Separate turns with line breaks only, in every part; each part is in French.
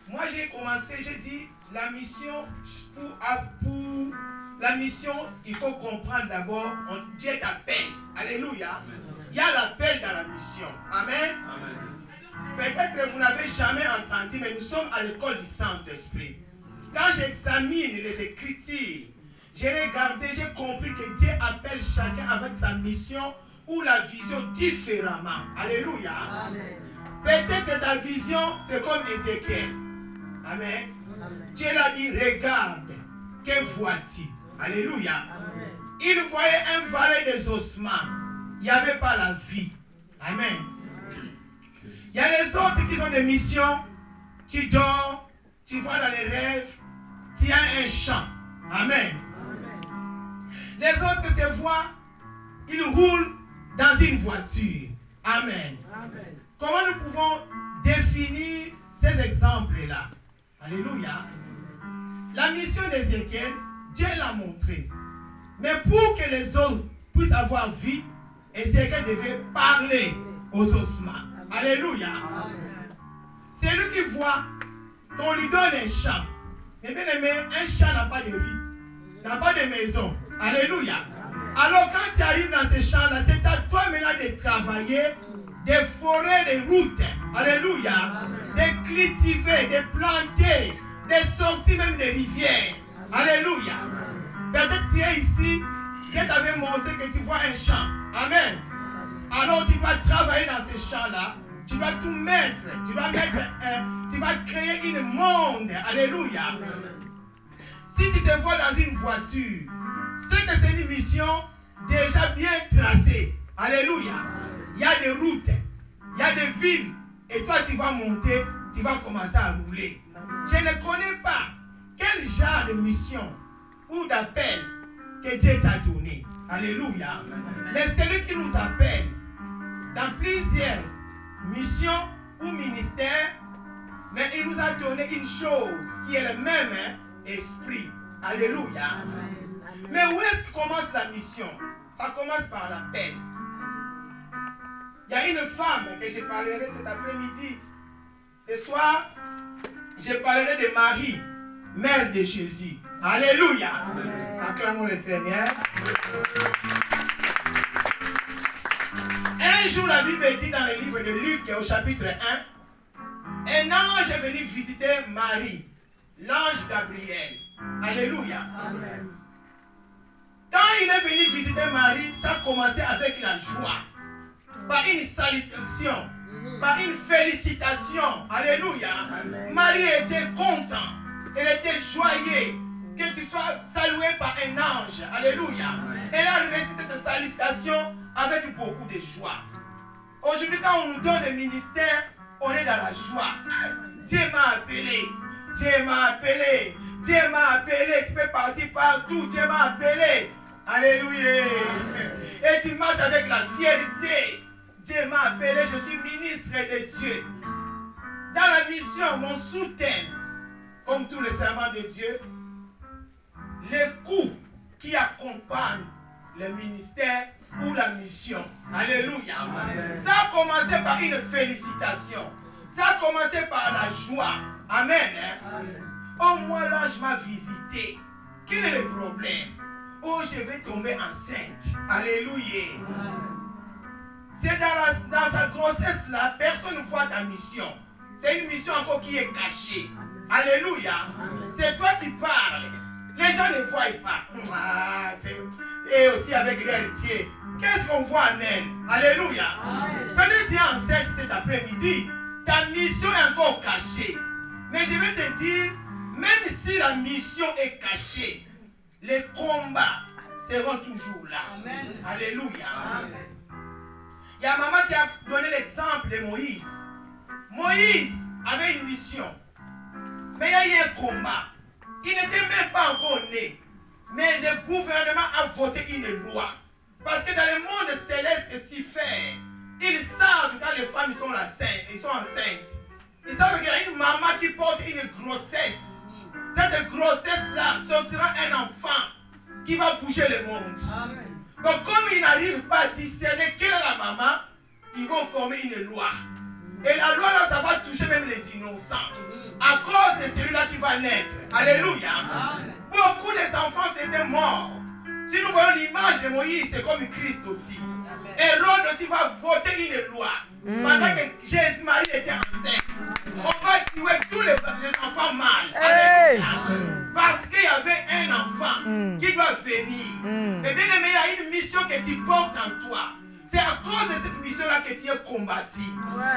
Moi j'ai commencé, j'ai dit, la mission, pour la mission, il faut comprendre d'abord, Dieu t'appelle. Alléluia. Amen. Il y a l'appel dans la mission. Amen. Peut-être que vous n'avez jamais entendu, mais nous sommes à l'école du Saint-Esprit. Quand j'examine les Écritures, j'ai regardé, j'ai compris que Dieu appelle chacun avec sa mission ou la vision différemment. Alléluia. Peut-être que ta vision, c'est comme Ézéchiel. Amen. Amen. Dieu l'a dit, regarde, que vois-tu? Alléluia. Amen. Il voyait un vallée des ossements. Il n'y avait pas la vie. Amen. Il y a les autres qui ont des missions. Tu dors, tu vois dans les rêves, tu as un champ. Amen. Amen. Les autres se voient, ils roulent dans une voiture. Amen. Amen. Comment nous pouvons définir ces exemples-là? Alléluia. La mission d'Ézéchiel, Dieu l'a montré. Mais pour que les autres puissent avoir vie, Ézéchiel devait parler aux ossements. Alléluia. C'est lui qui voit qu'on lui donne un champ. Mais bien aimé, un champ n'a pas de vie, n'a pas de maison. Alléluia. Alors quand tu arrives dans ce champ-là, c'est à toi maintenant de travailler, de forer les routes. Alléluia. De cultiver, de planter, de sortir même des rivières. Alléluia. Peut-être que tu es ici, Dieu t'avait montré que tu vois un champ. Amen. Alors tu dois travailler dans ce champ-là. Tu dois tout mettre. Tu dois tu vas créer un monde. Alléluia. Si tu te vois dans une voiture, c'est que c'est une mission déjà bien tracée. Alléluia. Il y a des routes, il y a des villes. Et toi, tu vas monter, tu vas commencer à rouler. Je ne connais pas quel genre de mission ou d'appel que Dieu t'a donné. Alléluia. Mais c'est lui qui nous appelle dans plusieurs missions ou ministères. Mais il nous a donné une chose qui est le même esprit. Alléluia. Mais où est-ce que commence la mission? Ça commence par l'appel. Il y a une femme que je parlerai cet après-midi. Ce soir, je parlerai de Marie, mère de Jésus. Alléluia. Acclamons le Seigneur. Un jour, la Bible dit dans le livre de Luc, au chapitre 1, un ange est venu visiter Marie, l'ange Gabriel. Alléluia. Amen. Quand il est venu visiter Marie, ça a commencé avec la joie. Par une salutation, par une félicitation. Alléluia. Amen. Marie était contente. Elle était joyeuse que tu sois salué par un ange. Alléluia. Amen. Elle a reçu cette salutation avec beaucoup de joie. Aujourd'hui, quand on nous donne le ministère, on est dans la joie. Dieu m'a appelé. Dieu m'a appelé. Dieu m'a appelé. Tu peux partir partout. Dieu m'a appelé. Alléluia. Et tu marches avec la fierté. Dieu m'a appelé, je suis ministre de Dieu. Dans la mission, mon soutien, comme tous les servants de Dieu, les coups qui accompagnent le ministère ou la mission. Alléluia. Amen. Ça a commencé par une félicitation. Ça a commencé par la joie. Amen. Amen. Oh, moi, l'ange m'a visité. Quel est le problème? Oh, je vais tomber enceinte. Alléluia. Amen. C'est dans sa grossesse-là, personne ne voit ta mission. C'est une mission encore qui est cachée. Alléluia. C'est toi qui parles. Les gens ne voient pas. Et aussi avec l'héritier. Qu'est-ce qu'on voit en elle? Alléluia. Peut-être que tu es enceinte cet après-midi. Ta mission est encore cachée. Mais je vais te dire, même si la mission est cachée, les combats seront toujours là. Amen. Alléluia. Amen. Il y a maman qui a donné l'exemple de Moïse. Moïse avait une mission. Mais il y a eu un combat. Il n'était même pas encore né. Mais le gouvernement a voté une loi. Parce que dans le monde céleste et si fait, ils savent quand les femmes sont enceintes. Ils savent qu'il y a une maman qui porte une grossesse. Cette grossesse-là sortira un enfant qui va bouger le monde. Amen. Donc comme ils n'arrivent pas à discerner quelle est la maman, ils vont former une loi. Et la loi là, ça va toucher même les innocents. À cause de celui-là qui va naître. Alléluia. Beaucoup des enfants étaient morts. Si nous voyons l'image de Moïse, c'est comme Christ aussi. Hérode aussi va voter une loi. Pendant que Jésus-Marie était enceinte, on va tuer tous les enfants mâles. Alléluia. Parce qu'il y avait un enfant qui doit venir. Et bien aimé, il y a une mission que tu portes en toi. C'est à cause de cette mission-là que tu es combattu.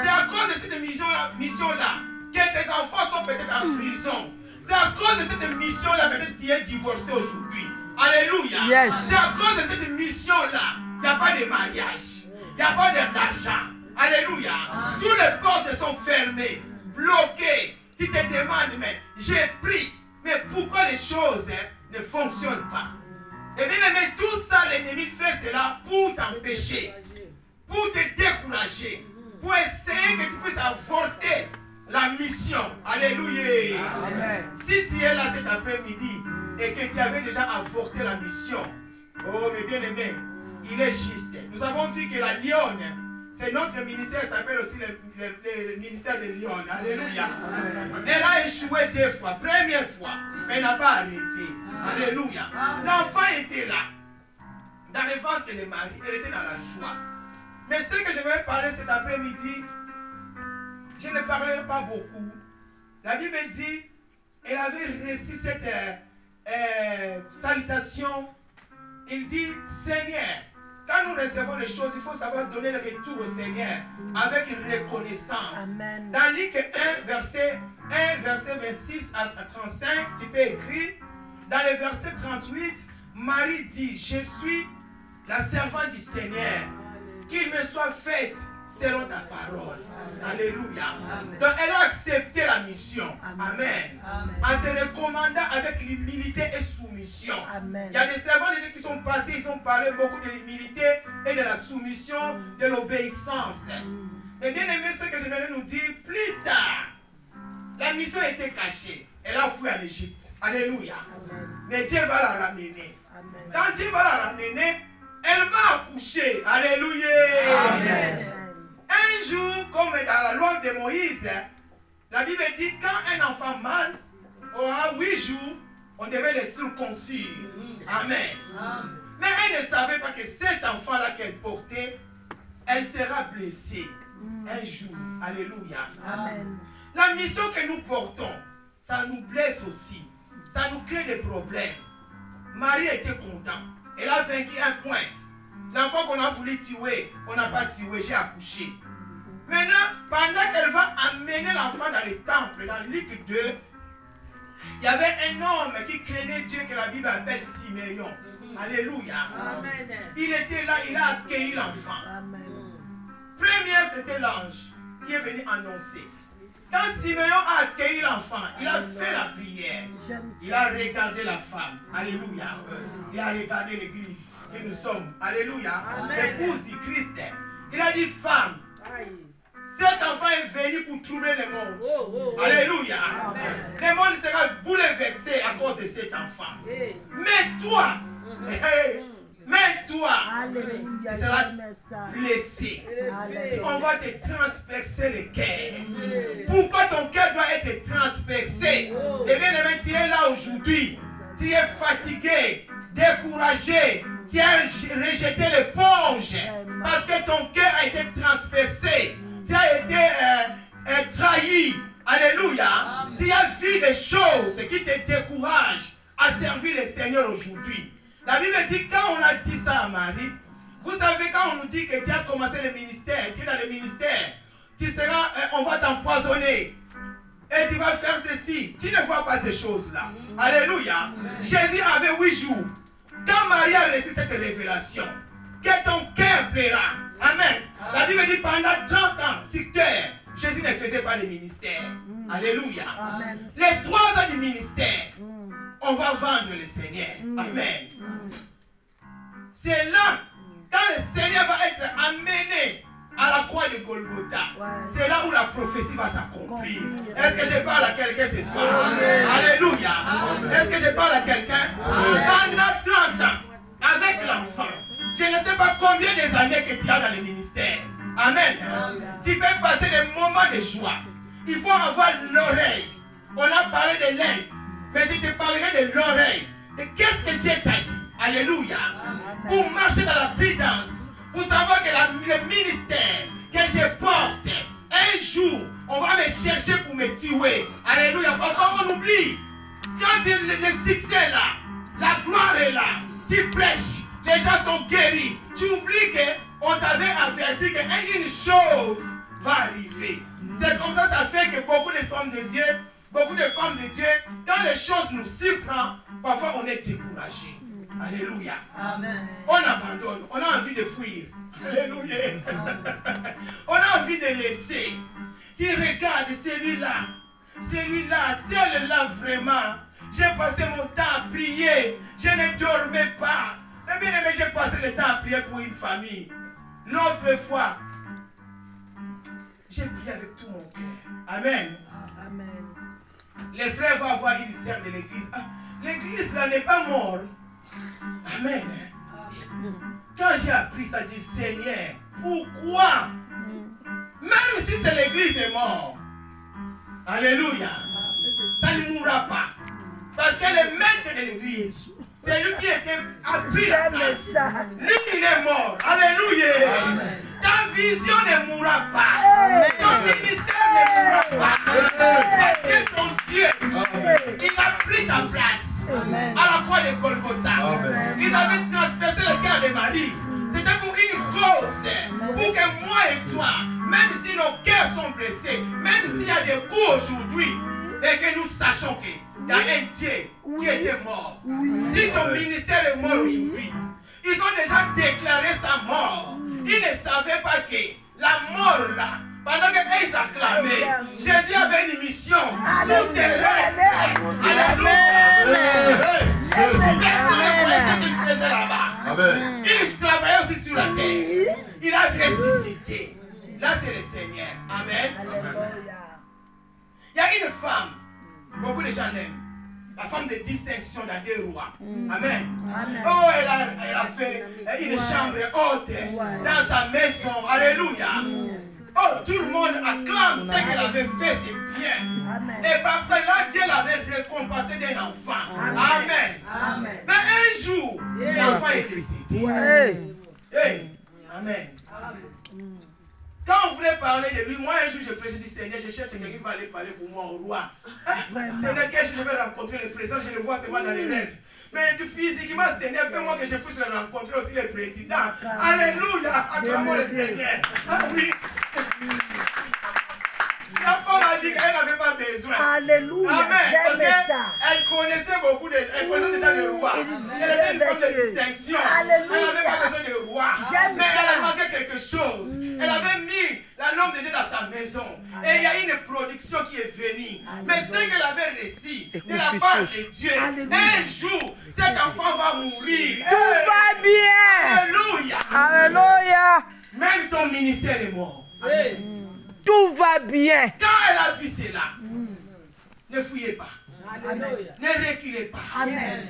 C'est à cause de cette mission-là que tes enfants sont peut-être en prison. C'est à cause de cette mission-là peut-être que tu es divorcé aujourd'hui. Alléluia. Yes. C'est à cause de cette mission-là. Il n'y a pas de mariage. Il n'y a pas d'argent. Alléluia. Tous les portes sont fermées, bloquées. Tu te demandes, mais j'ai pris. Mais pourquoi les choses ne fonctionnent pas? Et bien aimé, tout ça, l'ennemi fait cela pour t'empêcher, pour te décourager, pour essayer que tu puisses avorter la mission. Alléluia. Amen. Si tu es là cet après-midi et que tu avais déjà avorté la mission, oh mes bien-aimés, il est juste. Nous avons vu que la Lionne, c'est notre ministère, ça s'appelle aussi le ministère de Lyon. Alléluia. Elle a échoué 2 fois. Première fois, mais elle n'a pas arrêté. Alléluia. L'enfant était là. Dans le ventre de Marie, elle était dans la joie. Mais ce que je vais parler cet après-midi, je ne parlerai pas beaucoup. La Bible dit, elle avait reçu cette salutation. Il dit, Seigneur, quand nous recevons les choses, il faut savoir donner le retour au Seigneur avec reconnaissance. Amen. Dans Luc 1, verset 26 à 35, tu peux écrire. Dans le verset 38, Marie dit, je suis la servante du Seigneur, qu'il me soit fait selon ta parole. Alléluia. Donc elle a accepté la mission. Amen. En se recommandant avec l'humilité et soumission. Amen. Il y a des servants de Dieu qui sont passés, ils ont parlé beaucoup de l'humilité et de la soumission, de l'obéissance. Mais bien aimé, ce que je viens de nous dire, plus tard, la mission était cachée. Elle a fui en Égypte. Alléluia. Amen. Mais Dieu va la ramener. Amen. Quand Dieu va la ramener, elle va accoucher. Alléluia. Amen. Un jour, comme dans la loi de Moïse, la Bible dit quand un enfant mâle aura 8 jours, on devait le circoncire. Amen. Mais elle ne savait pas que cet enfant-là qu'elle portait, elle sera blessée un jour. Alléluia. Amen. La mission que nous portons, ça nous blesse aussi. Ça nous crée des problèmes. Marie était contente. Elle a vaincu un point. L'enfant qu'on a voulu tuer, on n'a pas tué, j'ai accouché. Maintenant, pendant qu'elle va amener l'enfant dans le temple, dans Luc 2, il y avait un homme qui craignait Dieu que la Bible appelle Siméon. Alléluia. Amen. Il était là, il a accueilli l'enfant. Première, c'était l'ange qui est venu annoncer. Quand Siméon a accueilli l'enfant, il a fait la prière. Il a regardé la femme. Alléluia. Il a regardé l'église que nous sommes. Alléluia. L'épouse du Christ. Il a dit, femme, cet enfant est venu pour troubler le monde. Alléluia. Le monde sera bouleversé à cause de cet enfant. Mais toi, tu seras blessé. On va te transpercer le cœur. Pourquoi ton cœur doit être transpercé? Eh bien, tu es là aujourd'hui. Tu es fatigué, découragé. Tu as rejeté l'éponge parce que ton cœur a été transpercé. Tu as été trahi. Alléluia. Tu as vu des choses qui te découragent à servir le Seigneur aujourd'hui. La Bible dit, quand on a dit ça à Marie, vous savez, quand on nous dit que tu as commencé le ministère, tu es dans le ministère, tu seras, on va t'empoisonner, et tu vas faire ceci. Tu ne vois pas ces choses-là. Alléluia. Jésus avait 8 jours. Quand Marie a reçu cette révélation, que ton cœur plaira. Amen. La Bible dit, pendant 30 ans, sur terre, Jésus ne faisait pas le ministère. Alléluia. Amen. Les 3 ans du ministère, on va vendre le Seigneur. Amen. C'est là, quand le Seigneur va être amené à la croix de Golgotha, c'est là où la prophétie va s'accomplir. Est-ce que je parle à quelqu'un ce soir? Alléluia. Est-ce que je parle à quelqu'un? Pendant 30 ans, avec l'enfant, je ne sais pas combien des années que tu as dans le ministère. Amen. Tu peux passer des moments de joie. Il faut avoir l'oreille. On a parlé de l'œil, mais je te parlerai de l'oreille. De qu'est-ce que Dieu t'a dit. Alléluia. Pour marcher dans la prudence, pour savoir que le ministère que je porte, un jour, on va me chercher pour me tuer. Alléluia. Parfois, on oublie. Quand le succès est là, la gloire est là, tu prêches, les gens sont guéris. Tu oublies qu'on t'avait averti qu'une chose va arriver. C'est comme ça, ça fait que beaucoup de femmes de Dieu, quand les choses nous surprennent, parfois on est découragé. Alléluia. Amen. On abandonne, on a envie de fuir. Alléluia. On a envie de laisser. Tu regardes celui-là, celui-là vraiment. J'ai passé mon temps à prier. Je ne dormais pas. Mais bien aimé, j'ai passé le temps à prier pour une famille. L'autre fois, j'ai prié avec tout mon cœur. Amen. Amen. Les frères vont avoir une serre de l'église. Ah, l'église là n'est pas morte. Amen. Quand j'ai appris ça, j'ai dit Seigneur, pourquoi? Même si c'est l'église est morte. Alléluia. Ça ne mourra pas. Parce que le maître de l'église, c'est lui qui a pris la place. Lui, il est mort. Alléluia. Amen. Ta vision ne mourra pas. Ton ministère ne mourra pas. Parce que ton Dieu, il a pris ta place. Amen. À la croix de Golgotha. Amen. Il avait transpercé le cœur de Marie. C'était pour une cause. Pour que moi et toi, même si nos cœurs sont blessés, même s'il y a des coups aujourd'hui, et que nous sachions qu'il y a un Dieu qui était mort. Si ton ministère est mort aujourd'hui, ils ont déjà déclaré sa mort. Ils ne savaient pas que la mort là, pendant qu'ils acclamaient, Jésus avait une mission terrestre. Alléluia. Il travaillait aussi sur la terre. Il a ressuscité. Là, c'est le Seigneur. Amen. Il y a une femme, beaucoup de gens l'aiment. La femme de distinction dans des rois. Amen. Oh, elle a fait une chambre haute dans sa maison. Alléluia. Oh, tout le monde acclame ce qu'elle avait fait, c'est bien. Et par cela, Dieu l'avait récompensé d'un enfant. Amen. Mais un jour, l'enfant est décédé. Amen. Quand on voulait parler de lui, moi un jour je prêche, je dis Seigneur, je cherche quelqu'un qui va aller parler pour moi au roi. Seigneur, qu'est-ce que je vais rencontrer le président, je le vois seulement dans les rêves. Mais physiquement, Seigneur, fais-moi que je puisse le rencontrer aussi le président. Alléluia, acclamons le Seigneur. Ah oui. La femme a dit qu'elle n'avait pas besoin. Alléluia. Amen. Elle connaissait beaucoup de. Elle connaissait déjà le roi. Elle était une femme de distinction. Alléluia. Elle n'avait pas besoin de roi. Mais elle a manqué quelque chose. Elle avait mis la norme de Dieu dans sa maison. Et il y a une production qui est venue. Mais ce qu'elle avait reçu de la part de Dieu, un jour, cet enfant va mourir.
Tout va bien.
Alléluia.
Alléluia.
Même ton ministère est mort.
Tout va bien.
Quand elle a vu cela, ne fouillez pas. Alléluia. Ne reculez pas. Amen.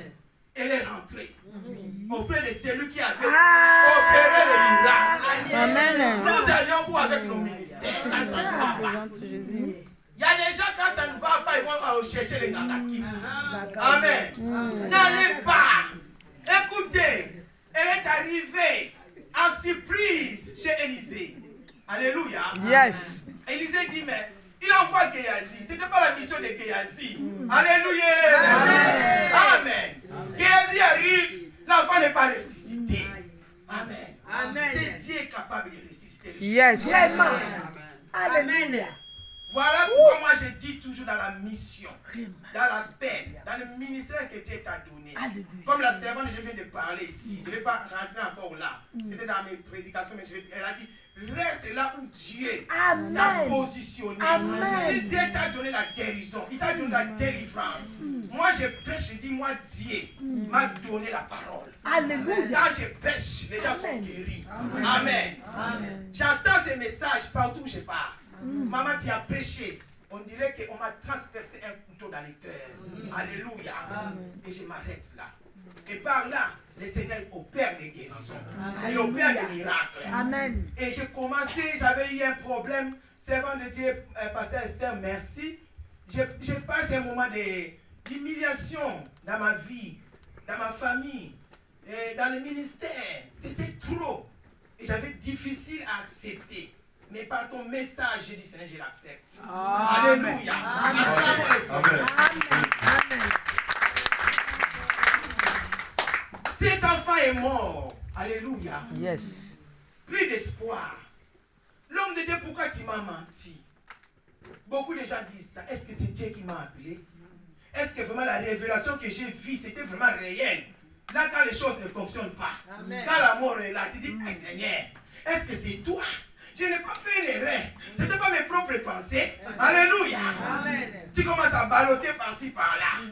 Elle est rentrée auprès de celui qui avait opéré le miracle. Amen. Nous allions pour avec nos ministères. Ça ne va pas. Il y a des gens, quand ça ne va pas, ils vont chercher les gangakis. Amen. N'allez pas. Écoutez, elle est arrivée en surprise chez Élisée. Alléluia.
Yes.
Élisée dit, mais il envoie Géasi. Ce n'était pas la mission de Géasi. Alléluia. Amen. Amen. Géasi arrive, l'enfant n'est pas ressuscité. Amen. Amen. C'est Dieu capable de ressusciter.
Yes.
Alléluia. Voilà pourquoi moi je dis toujours dans la mission, dans la paix, dans le ministère que Dieu t'a donné. Comme la servante je viens de parler ici, je ne vais pas rentrer encore là. C'était dans mes prédications, mais elle a dit, reste là où Dieu t'a positionné. Si Dieu t'a donné la guérison, il t'a donné la délivrance. Moi je prêche, je dis, moi Dieu m'a donné la parole. Alléluia. Quand je prêche, les gens sont guéris. Amen. J'entends ces messages partout où je pars. Maman, tu as prêché. On dirait qu'on m'a transpercé un couteau dans les cœurs. Alléluia. Et je m'arrête là. Et par là, le Seigneur opère des guérisons. Il opère des miracles.
Amen.
Et j'ai commencé, j'avais eu un problème. Servant de Dieu, pasteur Esther, merci. J'ai passé un moment d'humiliation dans ma vie, dans ma famille, dans le ministère. C'était trop. Et j'avais difficile à accepter. Mais par ton message, j'ai dit, Seigneur, je l'accepte. Alléluia. Amen. Cet enfant est mort. Alléluia.
Yes.
Plus d'espoir. L'homme de Dieu, pourquoi tu m'as menti? Beaucoup de gens disent ça. Est-ce que c'est Dieu qui m'a appelé? Est-ce que vraiment la révélation que j'ai vue, c'était vraiment réel? Là, quand les choses ne fonctionnent pas, Amen. Quand la mort est là, tu dis, hey, Seigneur, est-ce que c'est toi? Je n'ai pas fait une erreur. Ce n'était pas mes propres pensées. Alléluia. Amen. Tu commences à balloter par-ci, par-là.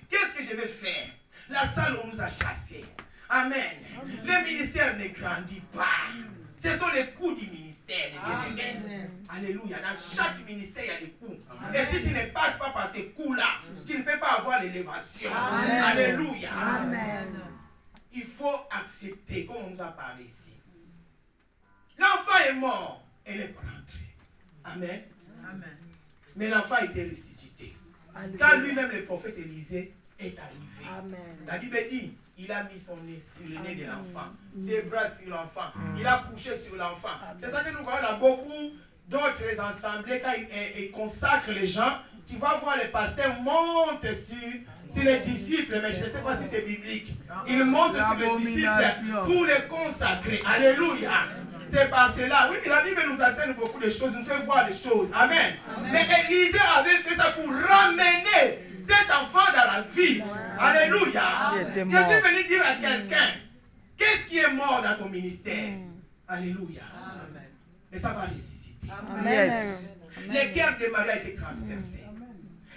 Qu'est-ce que je vais faire? La salle, on nous a chassés. Amen. Le ministère ne grandit pas. Ce sont les coups du ministère. Alléluia. Dans chaque ministère, il y a des coups. Amen. Et si tu ne passes pas par ces coups-là, tu ne peux pas avoir l'élévation. Alléluia. Amen. Il faut accepter, comme on nous a parlé ici. L'enfant est mort, elle est rentrée. Amen. Amen. Mais l'enfant a été ressuscité. Alléluia. Quand lui-même, le prophète Élisée, est arrivé. Amen. La Bible dit, il a mis son nez sur le nez de l'enfant, ses bras sur l'enfant, il a couché sur l'enfant. C'est ça que nous voyons dans beaucoup d'autres assemblées, quand ils consacrent les gens, tu vas voir les pasteurs montent sur les disciples, mais je ne sais pas si c'est biblique. Ils montent sur les disciples pour les consacrer. Alléluia. C'est par cela. Oui, la Bible nous enseigne beaucoup de choses, nous fait voir des choses. Amen. Mais Élisée avait fait ça pour ramener cet enfant dans la vie. Alléluia. Je suis venu dire à quelqu'un, qu'est-ce qui est mort dans ton ministère? Alléluia. Amen. Et ça va ressusciter. Yes. Les cœurs de Marie a été transpercés.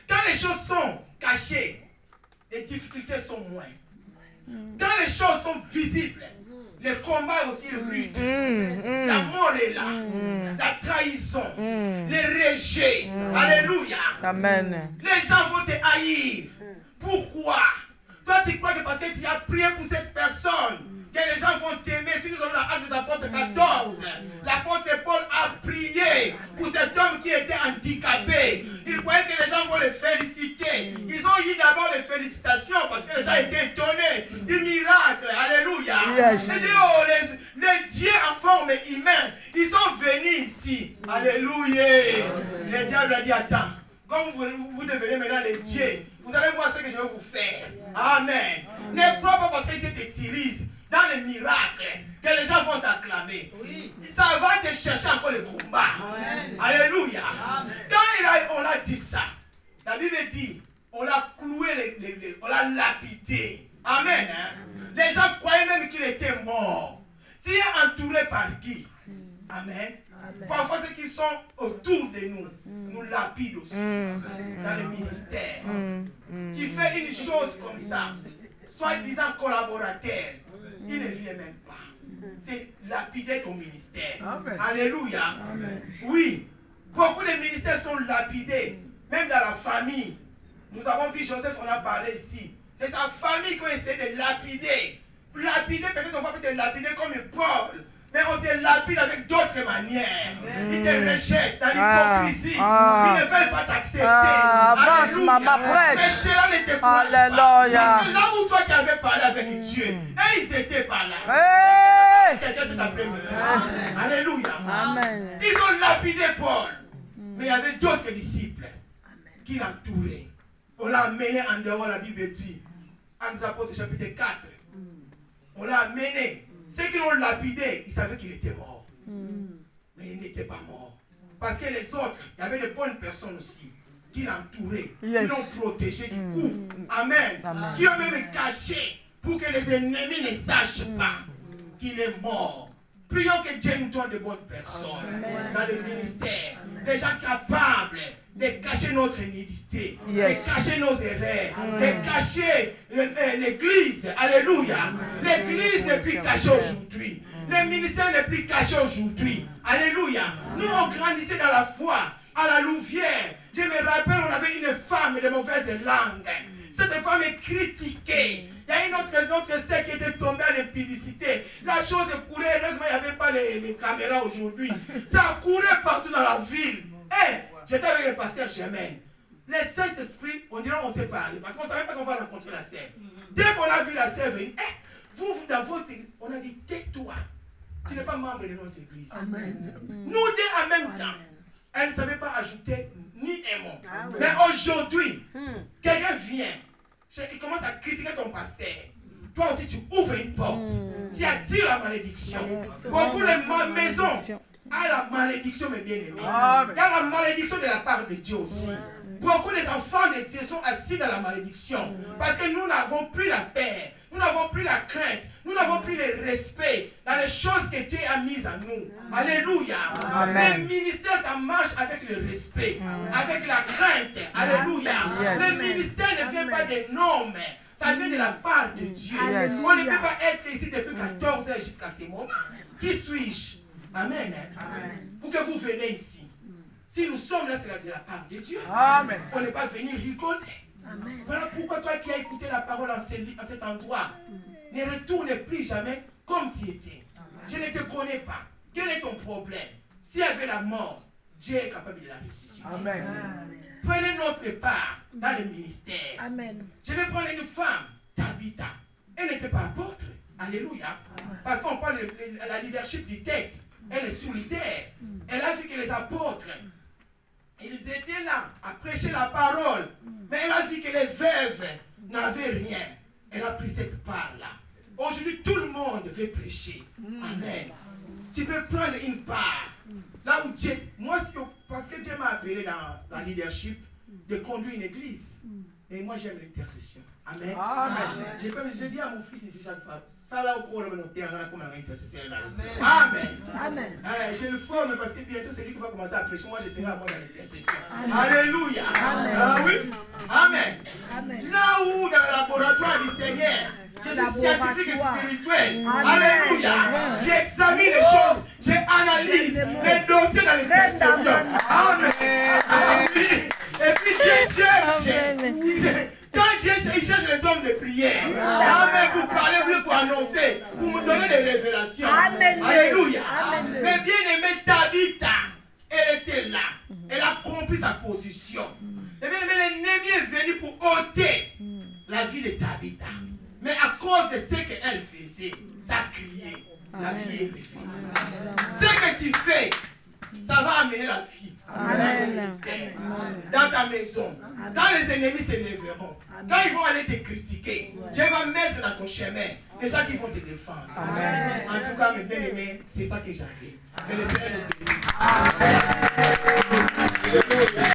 Quand les choses sont cachées, les difficultés sont moins. Quand les choses sont visibles, le combat aussi est rude. La mort est là. La trahison. Le rejet. Alléluia. Amen. Les gens vont te haïr. Pourquoi? Toi, tu crois que parce que tu as prié pour cette personne, que les gens vont t'aimer. Si nous avons la Acte des Apôtres 14, l'apôtre Paul a prié pour cet homme qui était handicapé. Il croyait que les gens vont le féliciter. Ils ont eu d'abord les félicitations parce que les gens étaient étonnés du miracle. Alléluia. Yes. Et dit, oh, les dieux en forme humaine, ils sont venus ici. Alléluia. Le diable a dit, attends, comme vous devenez maintenant les dieux, vous allez voir ce que je vais vous faire. Amen. Ne crois pas parce que Dieu t'utilise dans les miracles que les gens vont t'acclamer. Oui. Ça va te chercher encore le combat. Amen. Alléluia. Amen. Quand on a dit ça, la Bible dit, on l'a cloué, on l'a lapidé. Amen. Hein? Les gens croyaient même qu'il était mort. Tu es entouré par qui? Amen. Amen. Parfois ceux qui sont autour de nous nous lapident aussi dans le ministère. Tu fais une chose comme ça, soi-disant collaborateur, il ne vient même pas. C'est lapider ton ministère. Amen. Alléluia. Amen. Oui, beaucoup de ministères sont lapidés, même dans la famille. Nous avons vu Joseph, on a parlé ici. C'est sa famille qui a essayé de lapider. Lapider, peut-être on va te lapider comme Paul. Mais on te lapide avec d'autres manières. Ils te rejettent dans l'hypocrisie. Ils ne veulent pas t'accepter.
Avance, maman, prêche.
Mais cela ne te pas.
Alléluia.
Parce que là où toi tu avais parlé avec Dieu, et ils n'étaient pas là. Quelqu'un cet après-midi. Alléluia. Amen. Ils ont lapidé Paul. Mais il y avait d'autres disciples qui l'entouraient. On l'a amené en dehors, la Bible dit. Actes des Apôtres, chapitre 4. On l'a amené. Ceux qui l'ont lapidé, ils savaient qu'il était mort. Mais il n'était pas mort. Parce que les autres, il y avait de bonnes personnes aussi qui l'entouraient, qui l'ont protégé du coup. Amen. Qui ont même caché pour que les ennemis ne sachent pas qu'il est mort. Prions que Dieu nous donne de bonnes personnes dans le ministère. Des gens capables de cacher notre nudité, de cacher nos erreurs, de cacher l'église. Alléluia. L'église n'est plus cachée aujourd'hui. Le ministère n'est plus caché aujourd'hui. Alléluia. Nous, on grandissait dans la foi, à la Louvière. Je me rappelle, on avait une femme de mauvaise langue. Cette va me critiquer. Il y a une autre sœur qui était tombée à la publicité. La chose courait, heureusement, il n'y avait pas les caméras aujourd'hui. Ça courait partout dans la ville. J'étais avec le pasteur Germain. Le Saint-Esprit, on dirait qu'on s'est parlé. Parce qu'on ne savait pas qu'on va rencontrer la sœur. Dès qu'on a vu la sœur venir, vous dans votre église, on a dit, tais-toi. Tu n'es pas membre de notre église. Amen. Nous deux en même temps. Elle ne savait pas ajouter ni un mot. Mais aujourd'hui, quelqu'un vient. Il commence à critiquer ton pasteur. Toi aussi, tu ouvres une porte. Tu attires la malédiction. Beaucoup de maisons a la malédiction, mes bien-aimés. Il y a la malédiction de la part de Dieu aussi. Beaucoup des enfants de Dieu sont assis dans la malédiction. Parce que nous n'avons plus la paix. Nous n'avons plus la crainte. Nous n'avons plus le respect dans les choses que Dieu a mises à nous. Alléluia. Le ministère, ça marche avec le respect, avec la crainte. Alléluia. Le ministère ne vient pas des normes. Ça vient de la part de Dieu. On ne peut pas être ici depuis 14 heures jusqu'à ce moment. Qui suis-je? Amen. Pour que vous venez ici. Si nous sommes là, c'est de la part de Dieu. Amen. On n'est pas venu rigoler. Amen. Voilà pourquoi toi qui as écouté la parole à cet endroit, ne retourne plus jamais comme tu étais. Amen. Je ne te connais pas. Quel est ton problème? S'il y avait la mort, Dieu est capable de la ressusciter. Amen. Prenez notre part dans le ministère. Amen. Je vais prendre une femme, Tabitha. Elle n'était pas apôtre. Alléluia. Amen. Parce qu'on parle de la leadership du texte. Elle est solitaire. Elle a vu que les apôtres, ils étaient là à prêcher la parole. Mais elle a vu que les veuves n'avaient rien. Elle a pris cette part-là. Aujourd'hui, tout le monde veut prêcher. Amen. Tu peux prendre une part. Là où Dieu... Moi, parce que Dieu m'a appelé dans la leadership de conduire une église. Et moi, j'aime l'intercession. Amen. Amen. Je dis à mon fils ici chaque fois, ça là au cours de mon terrain, comme un intercesseur. Amen. Amen. Je le forme parce que bientôt c'est lui qui va commencer à prêcher. Moi, je serai à moi dans l'intercession. Alléluia. Amen. Oui. Amen. Amen. Là où dans le laboratoire du Seigneur, je suis scientifique et spirituel. Alléluia. J'examine les choses, j'analyse les dossiers dans l'intercession. Amen. Et puis Dieu cherche. Quand Dieu cherche les hommes de prière, amen, pour parler, pour annoncer, pour me donner des révélations. Amen. Alléluia. Amen. Mais bien aimé Tabitha, elle était là. Elle a compris sa position. Et bien aimé, l'ennemi est venu pour ôter la vie de Tabitha. Mais à cause de ce qu'elle faisait, ça criait. La vie est revenue. Ce que tu fais, ça va amener la vie. Amen. Dans ta maison. Quand les ennemis s'élèveront, quand ils vont aller te critiquer, Dieu va mettre dans ton chemin des gens qui vont te défendre. Amen. En tout cas, mes bien-aimés, c'est ça que j'avais. Que le Seigneur nous bénisse. Amen.